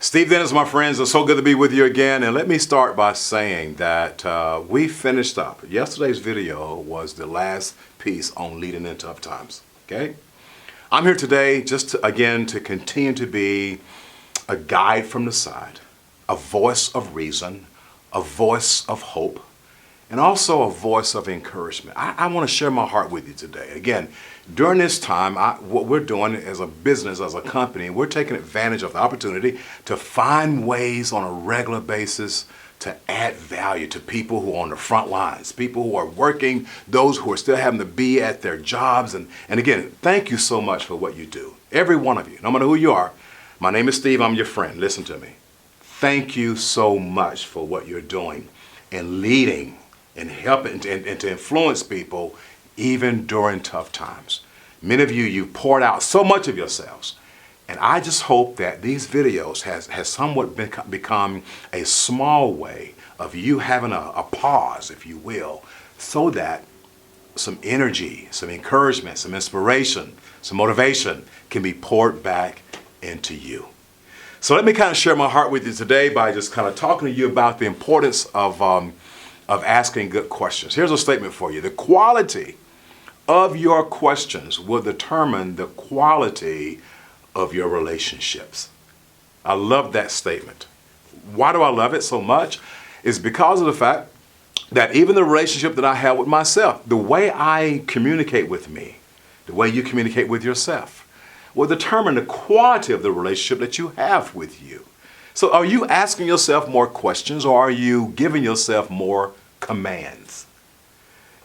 Steve Dennis, my friends, it's so good to be with you again. And let me start by saying that we finished up. Yesterday's video was the last piece on leading in tough times. Okay? I'm here today just to continue to be a guide from the side, a voice of reason, a voice of hope, and also a voice of encouragement. I want to share my heart with you today. Again, during this time, what we're doing as a business, as a company, we're taking advantage of the opportunity to find ways on a regular basis to add value to people who are on the front lines, people who are working, those who are still having to be at their jobs. And again, thank you so much for what you do. Every one of you, no matter who you are. My name is Steve, I'm your friend. Listen to me. Thank you so much for what you're doing and leading and helping and to influence people even during tough times. Many of you, you've poured out so much of yourselves. And I just hope that these videos has somewhat become a small way of you having a pause, if you will, so that some energy, some encouragement, some inspiration, some motivation can be poured back into you. So let me kind of share my heart with you today by just kind of talking to you about the importance of asking good questions. Here's a statement for you. The quality of your questions will determine the quality of your relationships. I love that statement. Why do I love it so much? It's because of the fact that even the relationship that I have with myself, the way I communicate with me, the way you communicate with yourself, will determine the quality of the relationship that you have with you. So are you asking yourself more questions, or are you giving yourself more commands?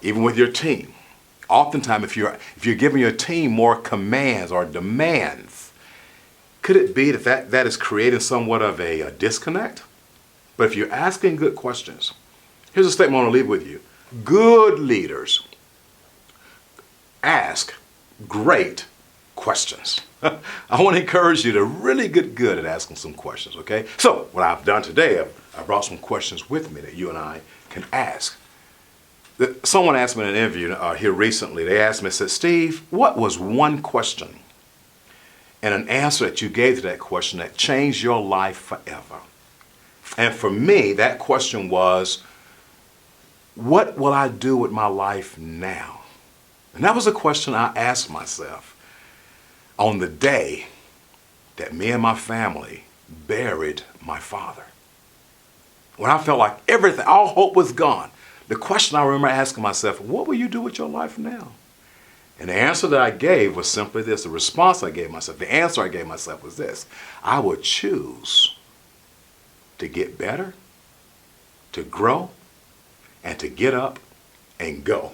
Even with your team. Oftentimes, if you're giving your team more commands or demands, could it be that is creating somewhat of a disconnect? But if you're asking good questions, here's a statement I want to leave with you. Good leaders ask great questions. I want to encourage you to really get good at asking some questions, okay? So what I've done today, I brought some questions with me that you and I can ask. Someone asked me in an interview here recently, they asked me, said, Steve, what was one question and an answer that you gave to that question that changed your life forever? And for me, that question was, what will I do with my life now? And that was a question I asked myself on the day that me and my family buried my father. When I felt like everything, all hope was gone. The question I remember asking myself, what will you do with your life now? And the answer that I gave was simply this. The response I gave myself, the answer I gave myself was this. I would choose to get better, to grow, and to get up and go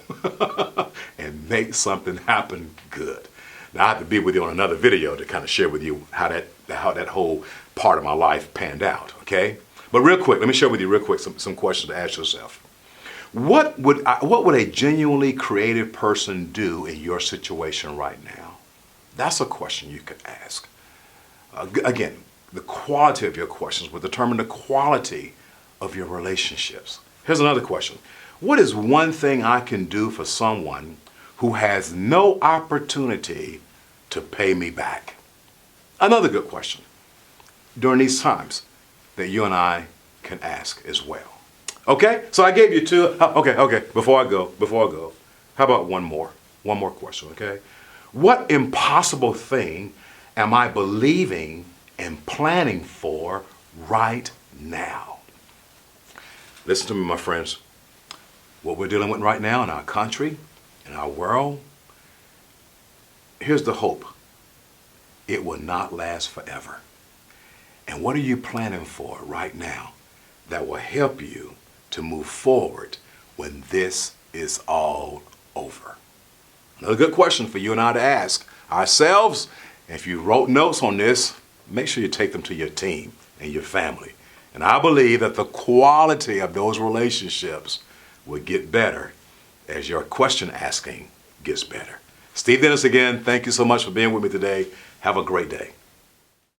and make something happen good. Now, I have to be with you on another video to kind of share with you how that whole part of my life panned out, okay? But real quick, let me share with you real quick some questions to ask yourself. What would a genuinely creative person do in your situation right now? That's a question you could ask. Again, the quality of your questions will determine the quality of your relationships. Here's another question. What is one thing I can do for someone who has no opportunity to pay me back? Another good question during these times that you and I can ask as well. Okay, so I gave you two. Okay, before I go, how about one more question, okay? What impossible thing am I believing and planning for right now? Listen to me, my friends. What we're dealing with right now in our country, in our world, here's the hope. It will not last forever. And what are you planning for right now that will help you to move forward when this is all over? Another good question for you and I to ask ourselves. And if you wrote notes on this, make sure you take them to your team and your family. And I believe that the quality of those relationships will get better as your question asking gets better. Steve Dennis again, thank you so much for being with me today. Have a great day.